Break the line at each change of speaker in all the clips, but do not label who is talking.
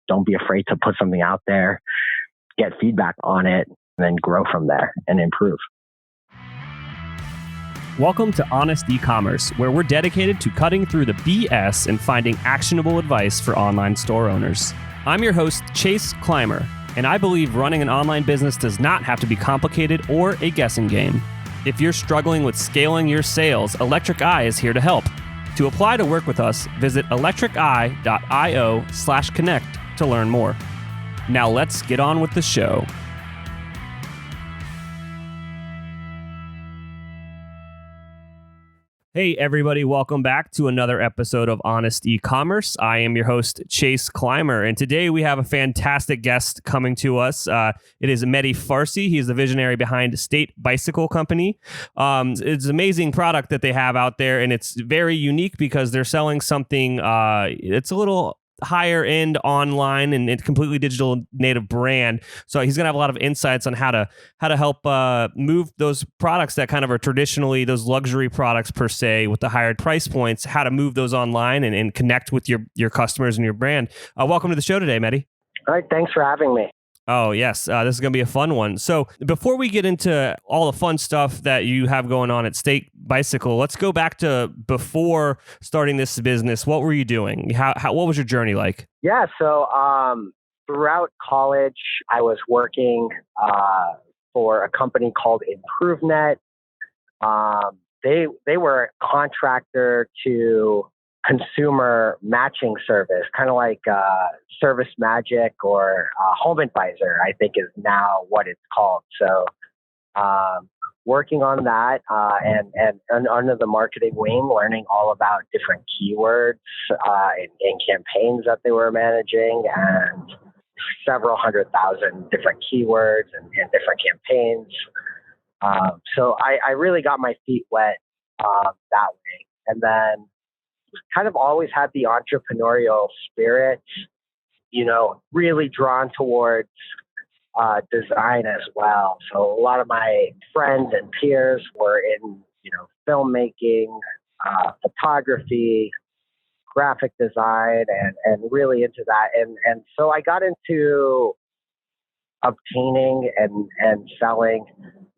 don't be afraid to put something out there, get feedback on it, and then grow from there and improve.
Welcome to Honest eCommerce, where we're dedicated to cutting through the BS and finding actionable advice for online store owners. I'm your host, Chase Clymer, and I believe running an online business does not have to be complicated or a guessing game. If you're struggling with scaling your sales, Electric Eye is here to help. To apply to work with us, visit electriceye.io/connect to learn more. Now let's get on with the show. Hey everybody, welcome back to another episode of Honest eCommerce. I am your host, Chase Clymer, and today we have a fantastic guest coming to us. It is Mehdi Farsi. He's the visionary behind State Bicycle Company. It's an amazing product that they have out there, and it's very unique because they're selling something, it's a little higher end online and it's completely digital native brand. So he's going to have a lot of insights on how to help move those products that kind of are traditionally those luxury products per se with the higher price points, how to move those online and connect with your customers and your brand. Welcome to the show today, Mehdi.
All right. Thanks for having me.
Oh, yes. This is going to be a fun one. So before we get into all the fun stuff that you have going on at State Bicycle, let's go back to before starting this business. What were you doing? What was your journey like?
Yeah. So throughout college, I was working for a company called ImproveNet. They were a contractor to consumer matching service, kind of like Service Magic or Home Advisor, I think is now what it's called. So working on that and under the marketing wing, learning all about different keywords and campaigns that they were managing and several 100,000 different keywords and different campaigns. So I really got my feet wet that way. And then kind of always had the entrepreneurial spirit, really drawn towards design as well. So a lot of my friends and peers were in, filmmaking, photography, graphic design, and really into that. And so I got into obtaining and selling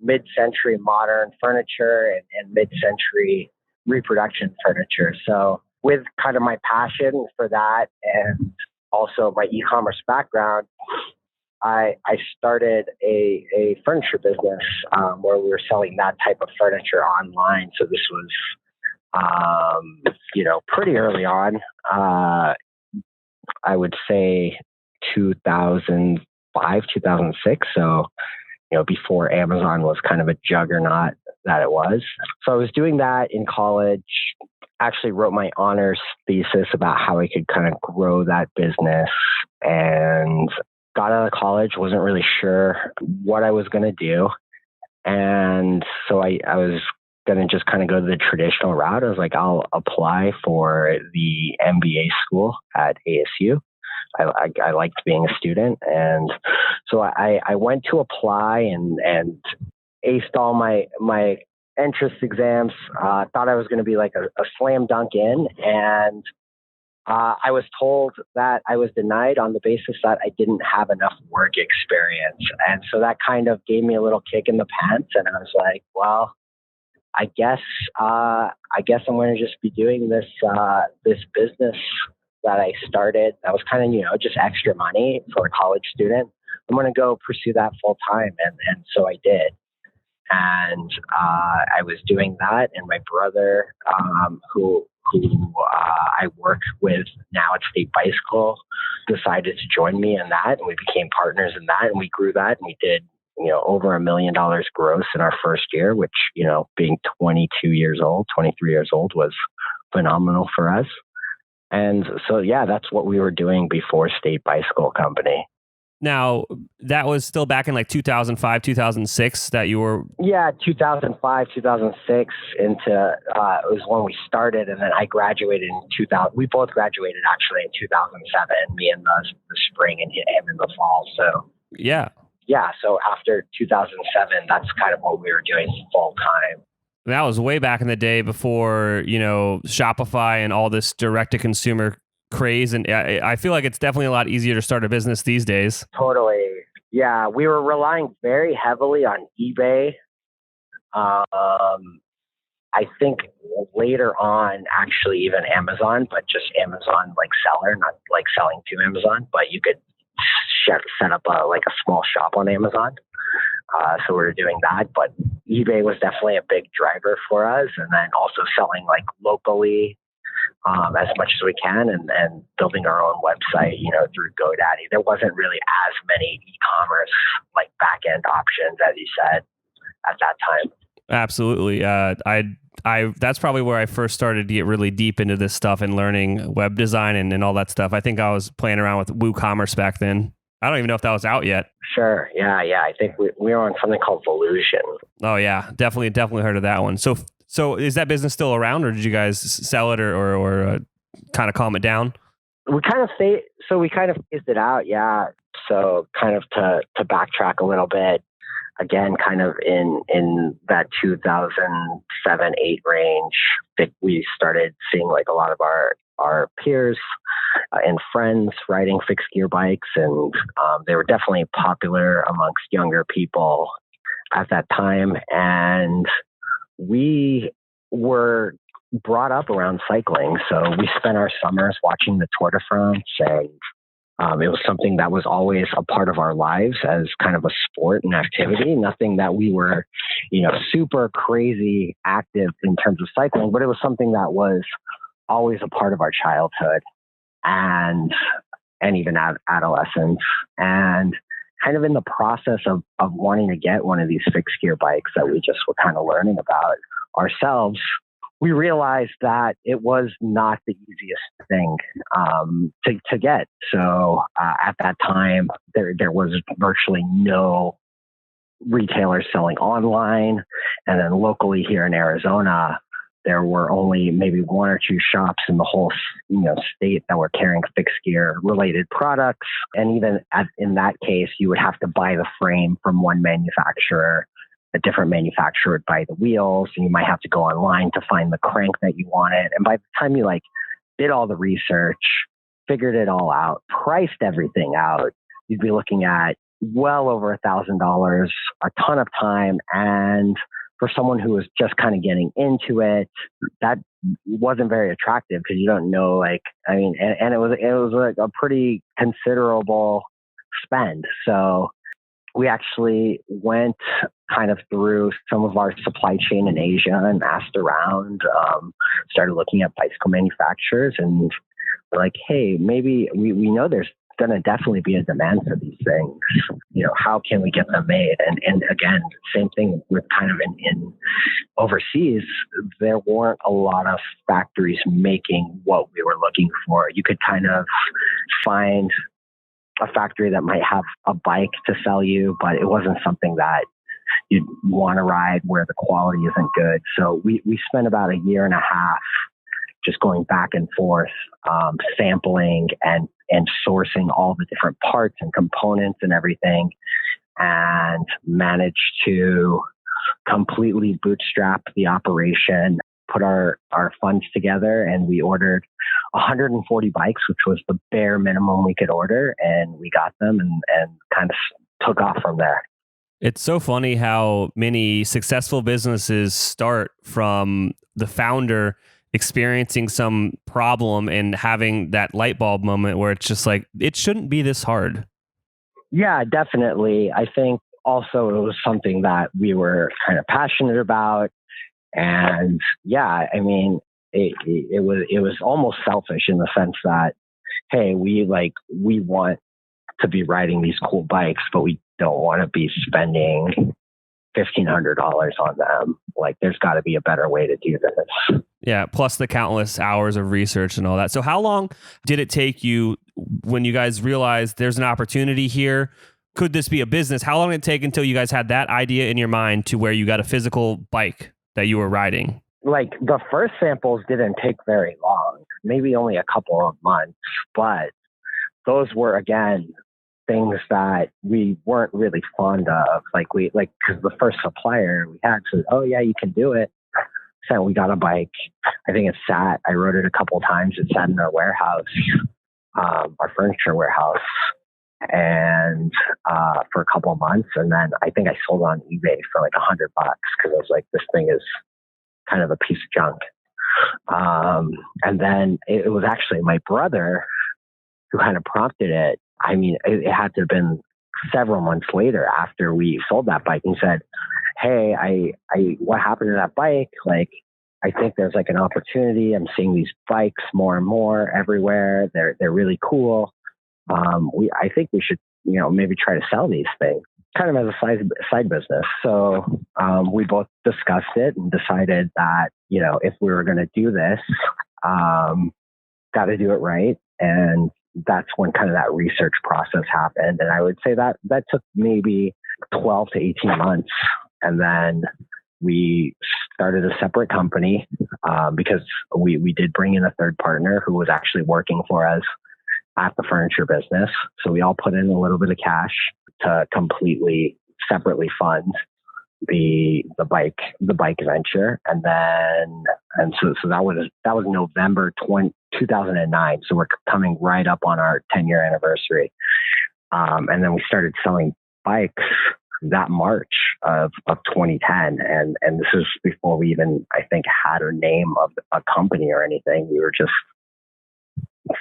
mid-century modern furniture and mid-century reproduction furniture. So with kind of my passion for that and also my e-commerce background, I started a furniture business where we were selling that type of furniture online. So this was, pretty early on. I would say 2005, 2006. So, before Amazon was kind of a juggernaut that it was. So I was doing that in college, actually wrote my honors thesis about how I could kind of grow that business, and got out of college, wasn't really sure what I was going to do. And so I was going to just kind of go the traditional route. I was like, I'll apply for the MBA school at ASU. I liked being a student. And so I went to apply and aced all my entrance exams, thought I was going to be like a slam dunk in. And I was told that I was denied on the basis that I didn't have enough work experience. And so that kind of gave me a little kick in the pants. And I was like, well, I guess I'm going to just be doing this business that I started. That was kind of, just extra money for a college student. I'm going to go pursue that full time. And so I did. And I was doing that. And my brother, who I work with now at State Bicycle, decided to join me in that. And we became partners in that. And we grew that. And we did, over $1 million gross in our first year, which, being 23 years old was phenomenal for us. And so, yeah, that's what we were doing before State Bicycle Company.
Now, that was still back in like 2005, 2006 that you were...
Yeah, 2005, 2006 into, it was when we started, and then I graduated in 2000. We both graduated actually in 2007, me in the spring and him in the fall. So,
yeah.
Yeah, so after 2007, that's kind of what we were doing full time.
That was way back in the day before, Shopify and all this direct-to-consumer craze. And I feel like it's definitely a lot easier to start a business these days.
Totally. Yeah, we were relying very heavily on eBay. I think later on, actually even Amazon, but just Amazon like seller, not like selling to Amazon, but you could set up like a small shop on Amazon. So we were doing that, but eBay was definitely a big driver for us. And then also selling like locally as much as we can, and building our own website, through GoDaddy. There wasn't really as many e-commerce like back-end options, as you said, at that time.
Absolutely. I that's probably where I first started to get really deep into this stuff and learning web design and all that stuff. I think I was playing around with WooCommerce back then. I don't even know if that was out yet.
Sure. Yeah. I think we were on something called Volusion.
Oh yeah, definitely heard of that one. So is that business still around, or did you guys sell it or kind of calm it down?
We kind of phased it out. Yeah. So kind of to backtrack a little bit, again, kind of in that 2007-8 range, that we started seeing like a lot of our peers and friends riding fixed gear bikes, and they were definitely popular amongst younger people at that time. And we were brought up around cycling, so we spent our summers watching the Tour de France, and it was something that was always a part of our lives as kind of a sport and activity. Nothing that we were, super crazy active in terms of cycling, but it was something that was always a part of our childhood and even adolescence. And kind of in the process of wanting to get one of these fixed gear bikes that we just were kind of learning about ourselves, we realized that it was not the easiest thing to get. So at that time, there was virtually no retailers selling online. And then locally here in Arizona, there were only maybe one or two shops in the whole state that were carrying fixed gear related products. And even in that case, you would have to buy the frame from one manufacturer. A different manufacturer would buy the wheels, and you might have to go online to find the crank that you wanted. And by the time you did all the research, figured it all out, priced everything out, you'd be looking at well over $1,000, a ton of time. And for someone who was just kind of getting into it, that wasn't very attractive because you don't know, and it was like a pretty considerable spend. So we actually went kind of through some of our supply chain in Asia and asked around, started looking at bicycle manufacturers, and we're like, hey, maybe we know there's going to definitely be a demand for these things. How can we get them made? And again, same thing with kind of in overseas, there weren't a lot of factories making what we were looking for. You could kind of find a factory that might have a bike to sell you, but it wasn't something that you'd want to ride where the quality isn't good. So we spent about a year and a half just going back and forth, sampling and sourcing all the different parts and components and everything, and managed to completely bootstrap the operation, put our funds together, and we ordered 140 bikes, which was the bare minimum we could order, and we got them and kind of took off from there.
It's so funny how many successful businesses start from the founder experiencing some problem and having that light bulb moment where it's just like, it shouldn't be this hard.
Yeah, definitely. I think also it was something that we were kind of passionate about. And yeah, I mean, it was almost selfish in the sense that, hey, we want to be riding these cool bikes, but we don't want to be spending $1,500 on them. There's got to be a better way to do this.
Yeah, plus the countless hours of research and all that. So how long did it take you when you guys realized there's an opportunity here? Could this be a business? How long did it take until you guys had that idea in your mind to where you got a physical bike that you were riding?
The first samples didn't take very long, maybe only a couple of months, but those were, again, things that we weren't really fond of. Because the first supplier we had said, oh yeah, you can do it. So we got a bike. I think I rode it a couple of times. It sat in our warehouse, our furniture warehouse, and for a couple of months. And then I think I sold it on eBay for like $100 because I was like, this thing is kind of a piece of junk. And then it was actually my brother who kind of prompted it. I mean, it had to have been several months later after we sold that bike, and said, hey, what happened to that bike? Like, I think there's like an opportunity. I'm seeing these bikes more and more everywhere. They're really cool. I think we should, maybe try to sell these things kind of as a side business. So, we both discussed it and decided that, if we were going to do this, got to do it right. And that's when kind of that research process happened. And I would say that took maybe 12 to 18 months. And then we started a separate company, because we did bring in a third partner who was actually working for us at the furniture business. So we all put in a little bit of cash to completely separately fund the bike venture. And so that was November 2009. So we're coming right up on our 10-year anniversary. And then we started selling bikes that March of 2010. And this is before we even, I think, had a name of a company or anything. We were just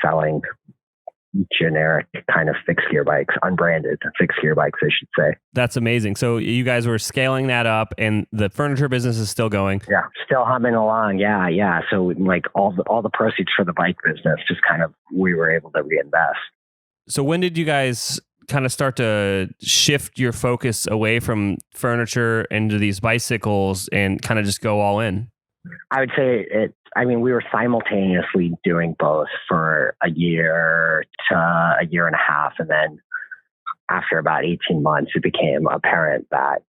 selling generic kind of fixed gear bikes, unbranded fixed gear bikes, I should say.
That's amazing. So you guys were scaling that up, and the furniture business is still going.
Yeah, still humming along. Yeah. So like all the proceeds for the bike business, just kind of we were able to reinvest.
So when did you guys kind of start to shift your focus away from furniture into these bicycles and kind of just go all in?
I would say we were simultaneously doing both for a year to a year and a half. And then after about 18 months, it became apparent that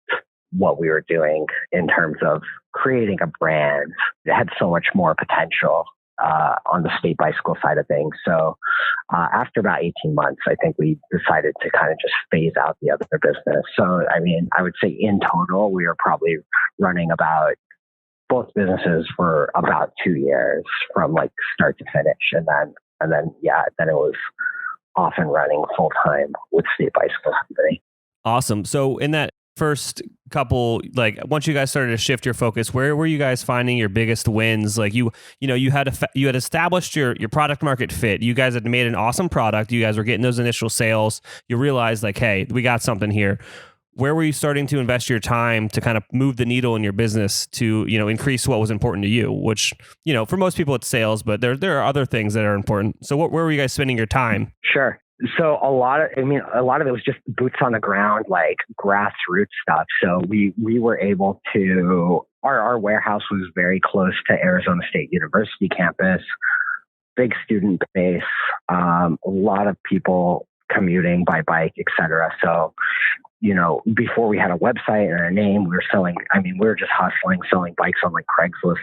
what we were doing in terms of creating a brand, it had so much more potential on the state bicycle side of things. So after about 18 months, I think we decided to kind of just phase out the other business. So, I would say in total, we were probably running about both businesses for about 2 years from like start to finish. And then it was off and running full time with State Bicycle Company.
Awesome. So in that first couple, like once you guys started to shift your focus, where were you guys finding your biggest wins? Like you had established your product market fit. You guys had made an awesome product. You guys were getting those initial sales. You realized like, hey, we got something here. Where were you starting to invest your time to kind of move the needle in your business to, increase what was important to you, which, for most people it's sales, but there are other things that are important. So where were you guys spending your time?
Sure. So a lot of it was just boots on the ground, like grassroots stuff. So we were able to, our warehouse was very close to Arizona State University campus, big student base, a lot of people commuting by bike, et cetera. So, before we had a website and a name, we were just hustling, selling bikes on like Craigslist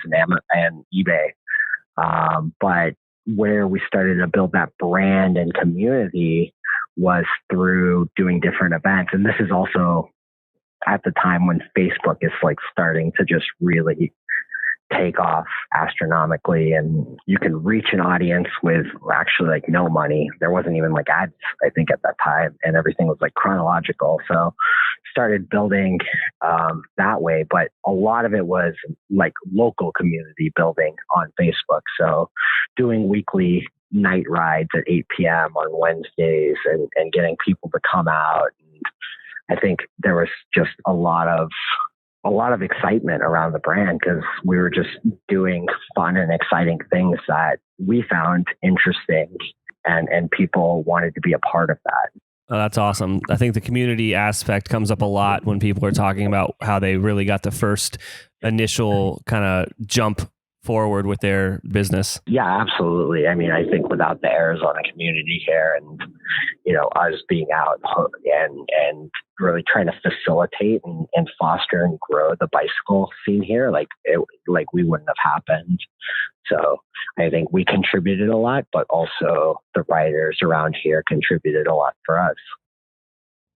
and eBay. But where we started to build that brand and community was through doing different events. And this is also at the time when Facebook is like starting to just really take off astronomically, and you can reach an audience with actually like no money. There wasn't even like ads, I think, at that time, and everything was like chronological. So started building that way, but a lot of it was like local community building on Facebook. So doing weekly night rides at 8 p.m. on Wednesdays and getting people to come out. And I think there was just a lot of excitement around the brand because we were just doing fun and exciting things that we found interesting, and people wanted to be a part of that.
Oh, that's awesome. I think the community aspect comes up a lot when people are talking about how they really got the first initial kind of jump forward with their business.
Yeah, absolutely. I think without the Arizona community here and, us being out and really trying to facilitate and foster and grow the bicycle scene here, we wouldn't have happened. So I think we contributed a lot, but also the riders around here contributed a lot for us.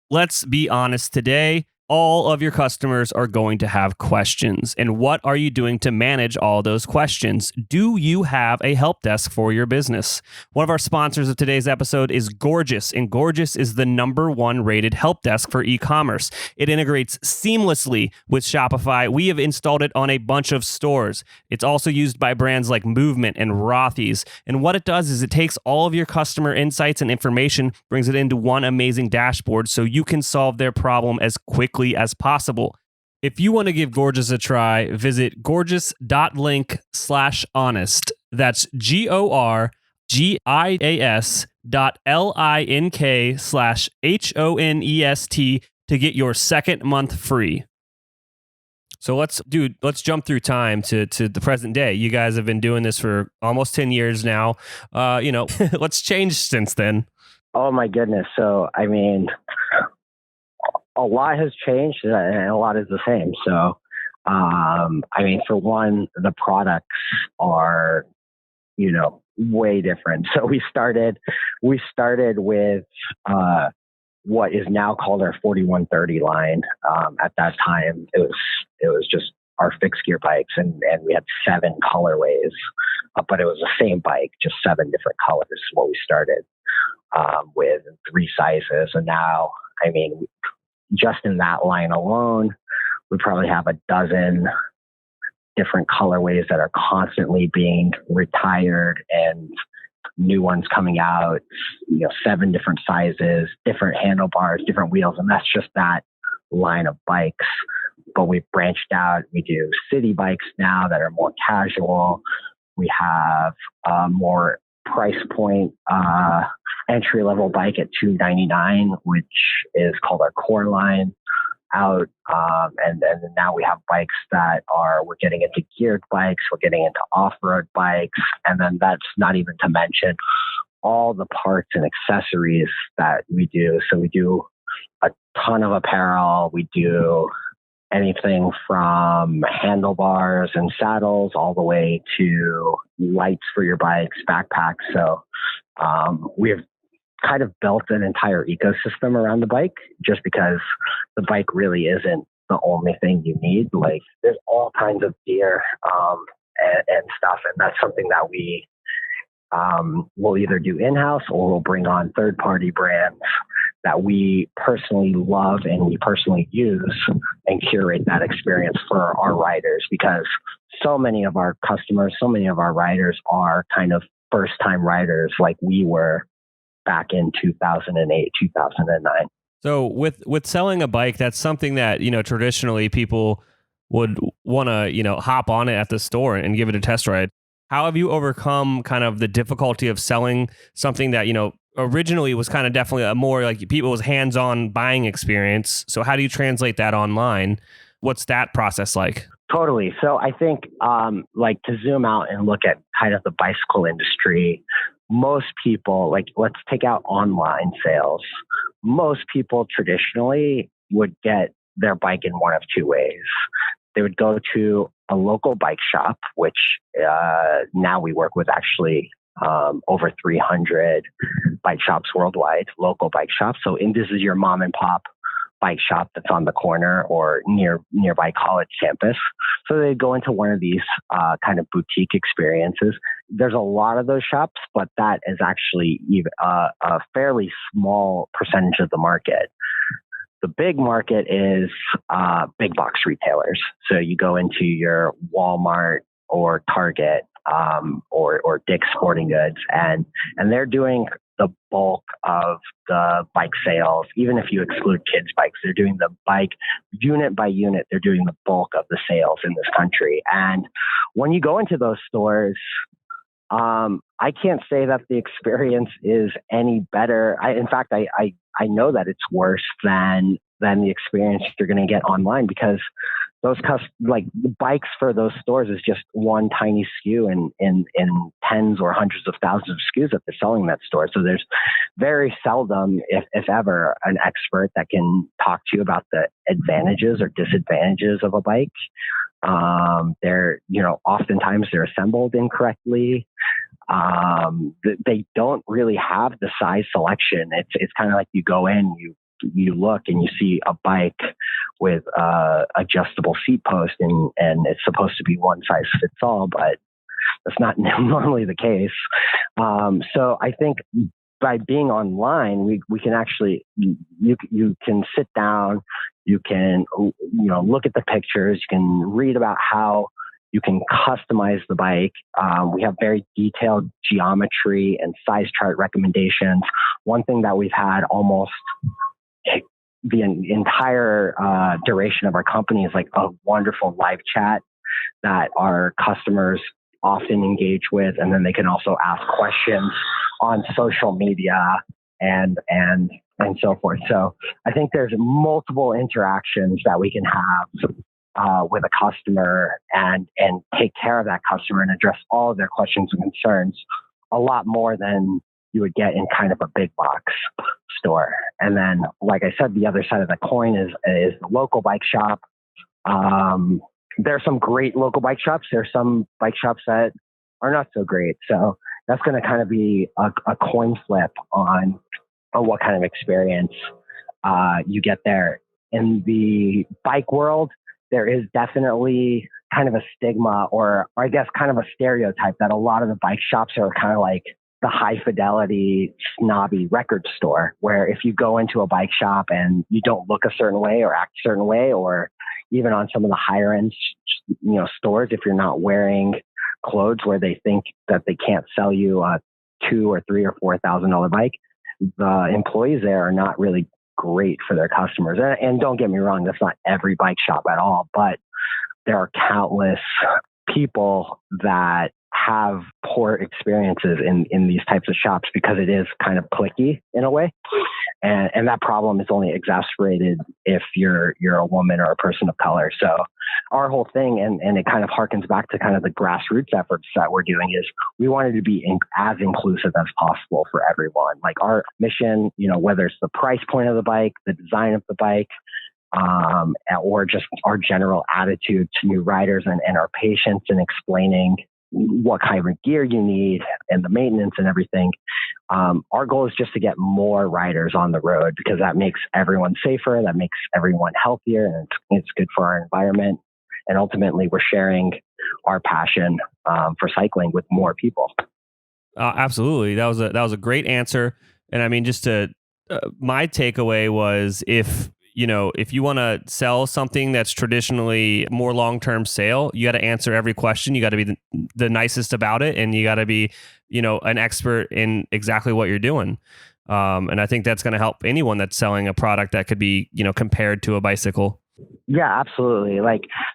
Let's be honest today. all of your customers are going to have questions. And what are you doing to manage all those questions? Do you have a help desk for your business? One of our sponsors of today's episode is Gorgias, and Gorgias is the #1 rated help desk for e-commerce. It integrates seamlessly with Shopify. We have installed it on a bunch of stores. It's also used by brands like Movement and Rothy's. And what it does is it takes all of your customer insights and information, brings it into one amazing dashboard so you can solve their problem as quickly as possible. If you want to give Gorgias a try, visit gorgias.link/honest. That's GORGIAS.LINK/HONEST to get your second month free. So let's jump through time to the present day. You guys have been doing this for almost 10 years now. Let's change since then.
Oh my goodness. So, I mean, a lot has changed and a lot is the same. So, I mean, for one, the products are, way different. So we started with what is now called our 4130 line. At that time, it was just our fixed gear bikes, and we had 7 colorways, but it was the same bike, just 7 different colors. Is what we started with, 3 sizes, and now, I mean, just in that line alone, we probably have a dozen different colorways that are constantly being retired and new ones coming out, 7 different sizes, different handlebars, different wheels. And that's just that line of bikes. But we've branched out. We do city bikes now that are more casual. We have a more price point entry-level bike at $299, which is called our core line out. And then now we have bikes that we're getting into geared bikes, we're getting into off-road bikes. And then that's not even to mention all the parts and accessories that we do. So we do a ton of apparel. We do anything from handlebars and saddles all the way to lights for your bikes, backpacks. So we've kind of built an entire ecosystem around the bike, just because the bike really isn't the only thing you need. Like, there's all kinds of gear and stuff, and that's something that we will either do in-house or we'll bring on third-party brands that we personally love and we personally use and curate that experience for our riders, because so many of our customers, so many of our riders are kind of first-time riders like we were back in 2008, 2009.
So with selling a bike, that's something that, traditionally people would want to, hop on it at the store and give it a test ride. How have you overcome kind of the difficulty of selling something that, originally was kind of definitely a more like people's hands-on buying experience? So how do you translate that online? What's that process like?
Totally. So I think to zoom out and look at kind of the bicycle industry, most people, let's take out online sales. Most people traditionally would get their bike in one of 2 ways. They would go to a local bike shop, which now we work with actually over 300 bike shops worldwide, local bike shops. So this is your mom and pop bike shop that's on the corner or nearby college campus. So they go into one of these kind of boutique experiences. There's a lot of those shops, but that is actually a fairly small percentage of the market. The big market is big box retailers. So you go into your Walmart or Target or Dick's Sporting Goods, and they're doing the bulk of the bike sales. Even if you exclude kids' bikes, they're doing the bike unit by unit. They're doing the bulk of the sales in this country. And when you go into those stores, I can't say that the experience is any better. In fact, I know that it's worse than the experience you're going to get online, because those the bikes for those stores is just one tiny SKU in tens or hundreds of thousands of SKUs that they're selling in that store. So there's very seldom, if ever, an expert that can talk to you about the advantages or disadvantages of a bike. Oftentimes they're assembled incorrectly. They don't really have the size selection. It's kind of like you go in, you you look and you see a bike with adjustable seat post, and it's supposed to be one size fits all, but that's not normally the case. So I think by being online, we can actually, you can sit down, you can, look at the pictures, you can read about how you can customize the bike. We have very detailed geometry and size chart recommendations. One thing that we've had almost the entire duration of our company is like a wonderful live chat that our customers often engage with, and then they can also ask questions on social media and so forth. So I think there's multiple interactions that we can have with a customer and take care of that customer and address all of their questions and concerns a lot more than you would get in kind of a big box store. And then, like I said, the other side of the coin is the local bike shop. There are some great local bike shops. There are some bike shops that are not so great. So that's going to kind of be a coin flip on what kind of experience you get there. In the bike world, there is definitely kind of a stigma, or I guess kind of a stereotype, that a lot of the bike shops are kind of like the high fidelity, snobby record store, where if you go into a bike shop and you don't look a certain way or act a certain way, or even on some of the higher end, stores, if you're not wearing clothes where they think that they can't sell you a $2,000 or $3,000 or $4,000 bike, the employees there are not really great for their customers. And don't get me wrong, that's not every bike shop at all, but there are countless people that have poor experiences in these types of shops because it is kind of cliquey in a way. And that problem is only exacerbated if you're a woman or a person of color. So our whole thing, and it kind of harkens back to kind of the grassroots efforts that we're doing, is we wanted to be as inclusive as possible for everyone. Like our mission, whether it's the price point of the bike, the design of the bike, or just our general attitude to new riders and our patients, and explaining what kind of gear you need and the maintenance and everything. Our goal is just to get more riders on the road, because that makes everyone safer, that makes everyone healthier, and it's good for our environment. And ultimately, we're sharing our passion for cycling with more people.
Absolutely. That was a great answer. And I mean, just my takeaway was, if you want to sell something that's traditionally more long-term sale, you got to answer every question. You got to be the nicest about it, and you got to be, an expert in exactly what you're doing. And I think that's going to help anyone that's selling a product that could be, compared to a bicycle.
Yeah, absolutely.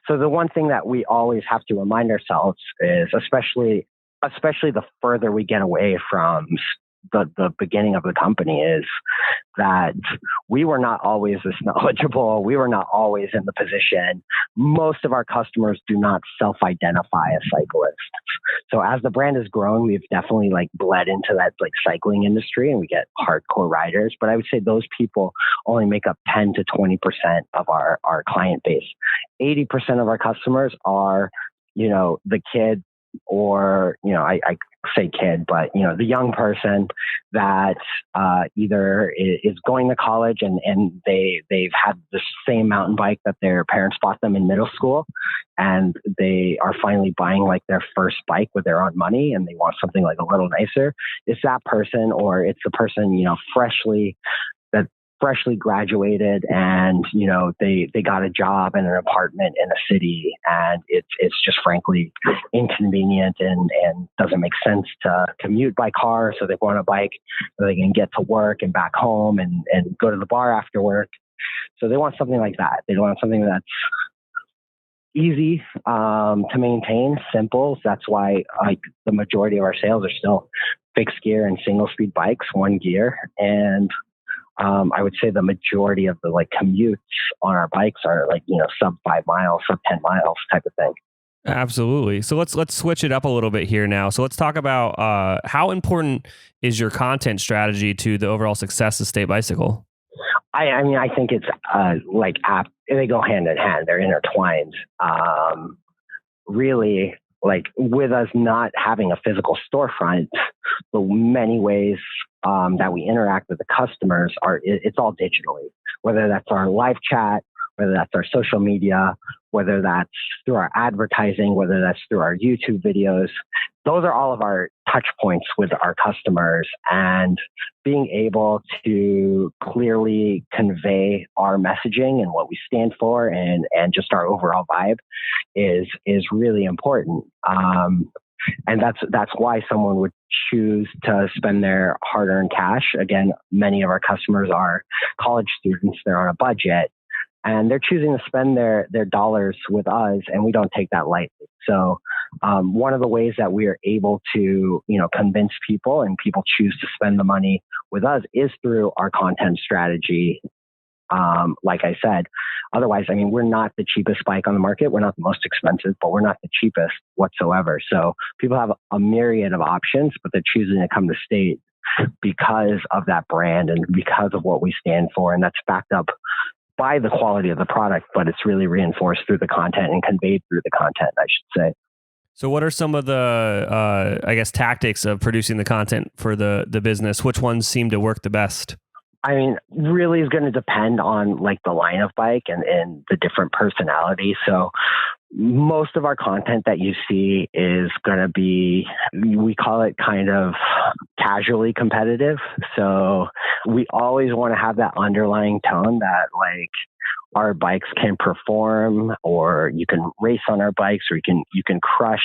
So the one thing that we always have to remind ourselves is, especially the further we get away from the beginning of the company, is that we were not always this knowledgeable. We were not always in the position. Most of our customers do not self-identify as cyclists. So as the brand has grown, we've definitely bled into that cycling industry, and we get hardcore riders. But I would say those people only make up 10 to 20% of our client base. 80% of our customers are, the kid, or, I say kid, but, the young person that either is going to college and they've had the same mountain bike that their parents bought them in middle school, and they are finally buying their first bike with their own money, and they want something a little nicer. It's that person, or it's the person, freshly graduated, and they got a job in an apartment in a city, and it's just frankly inconvenient and doesn't make sense to commute by car, so they want a bike so they can get to work and back home and go to the bar after work. So they want something like that. They want something that's easy to maintain, simple. So that's why the majority of our sales are still fixed gear and single speed bikes, one gear. And I would say the majority of the commutes on our bikes are sub 5 miles, sub 10 miles type of thing.
Absolutely. So let's switch it up a little bit here now. So let's talk about how important is your content strategy to the overall success of State Bicycle?
I mean, I think it's they go hand in hand. They're intertwined. Really, like with us not having a physical storefront, the many ways that we interact with the customers it's all digitally, whether that's our live chat, whether that's our social media, whether that's through our advertising, whether that's through our YouTube videos. Those are all of our touch points with our customers, and being able to clearly convey our messaging and what we stand for and just our overall vibe is really important. And that's why someone would choose to spend their hard-earned cash. Again, many of our customers are college students. They're on a budget, and they're choosing to spend their dollars with us, and we don't take that lightly. So one of the ways that we are able to, convince people and people choose to spend the money with us is through our content strategy. Like I said, otherwise, we're not the cheapest bike on the market. We're not the most expensive, but we're not the cheapest whatsoever. So people have a myriad of options, but they're choosing to come to State because of that brand and because of what we stand for. And that's backed up by the quality of the product, but it's really reinforced through the content and conveyed through the content, I should say.
So what are some of the, tactics of producing the content for the business? Which ones seem to work the best?
Really is going to depend on like the line of bike and the different personalities. So most of our content that you see is going to be, we call it kind of casually competitive. So we always want to have that underlying tone that like our bikes can perform, or you can race on our bikes, or you can crush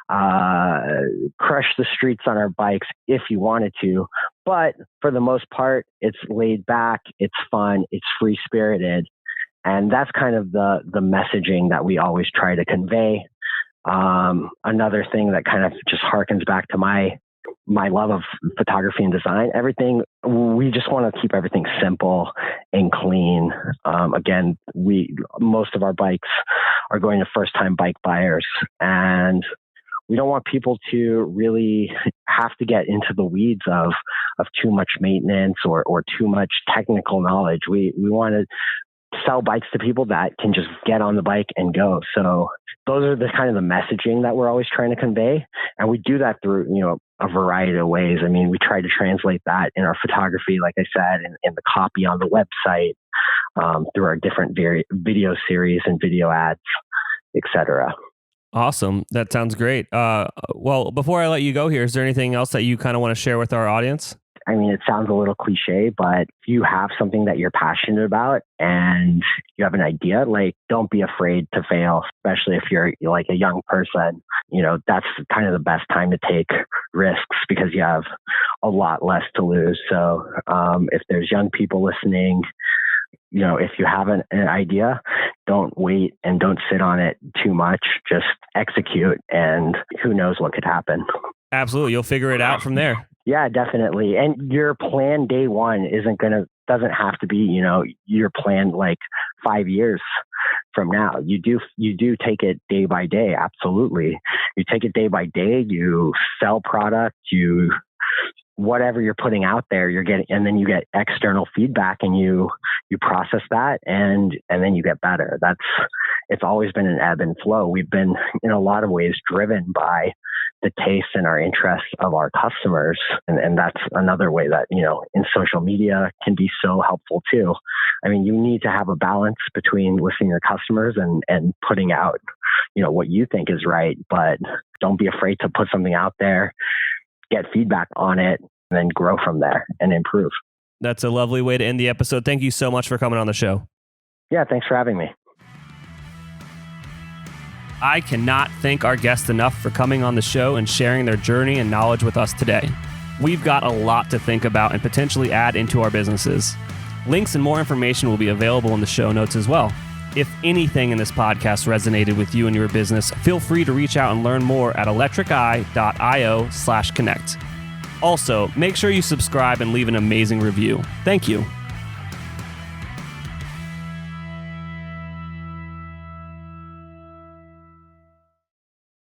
the streets on our bikes if you wanted to. But for the most part, it's laid back, it's fun, it's free spirited. And that's kind of the messaging that we always try to convey. Another thing that kind of just harkens back to my love of photography and design, we just want to keep everything simple and clean. Again, most of our bikes are going to first-time bike buyers, and we don't want people to really have to get into the weeds of too much maintenance or too much technical knowledge. We want to sell bikes to people that can just get on the bike and go. So those are the kind of the messaging that we're always trying to convey. And we do that through, a variety of ways. We try to translate that in our photography, like I said, in the copy on the website, through our different video series and video ads, etc.
Awesome. That sounds great. Well, before I let you go here, is there anything else that you kind of want to share with our audience?
It sounds a little cliche, but if you have something that you're passionate about and you have an idea, like, don't be afraid to fail, especially if you're like a young person. That's kind of the best time to take risks because you have a lot less to lose. So if there's young people listening, if you have an idea, don't wait and don't sit on it too much. Just execute, and who knows what could happen.
Absolutely. You'll figure it out from there.
Yeah, definitely. And your plan day one doesn't have to be, your plan like 5 years from now. You do take it day by day. Absolutely. You take it day by day, you sell product, whatever you're putting out there, you're getting, and then you get external feedback and you process that and then you get better. It's always been an ebb and flow. We've been in a lot of ways driven by the taste and our interests of our customers. And that's another way that, in social media can be so helpful too. You need to have a balance between listening to your customers and putting out, what you think is right, but don't be afraid to put something out there, get feedback on it, and then grow from there and improve.
That's a lovely way to end the episode. Thank you so much for coming on the show.
Yeah, thanks for having me.
I cannot thank our guests enough for coming on the show and sharing their journey and knowledge with us today. We've got a lot to think about and potentially add into our businesses. Links and more information will be available in the show notes as well. If anything in this podcast resonated with you and your business, feel free to reach out and learn more at electriceye.io/connect. Also, make sure you subscribe and leave an amazing review. Thank you.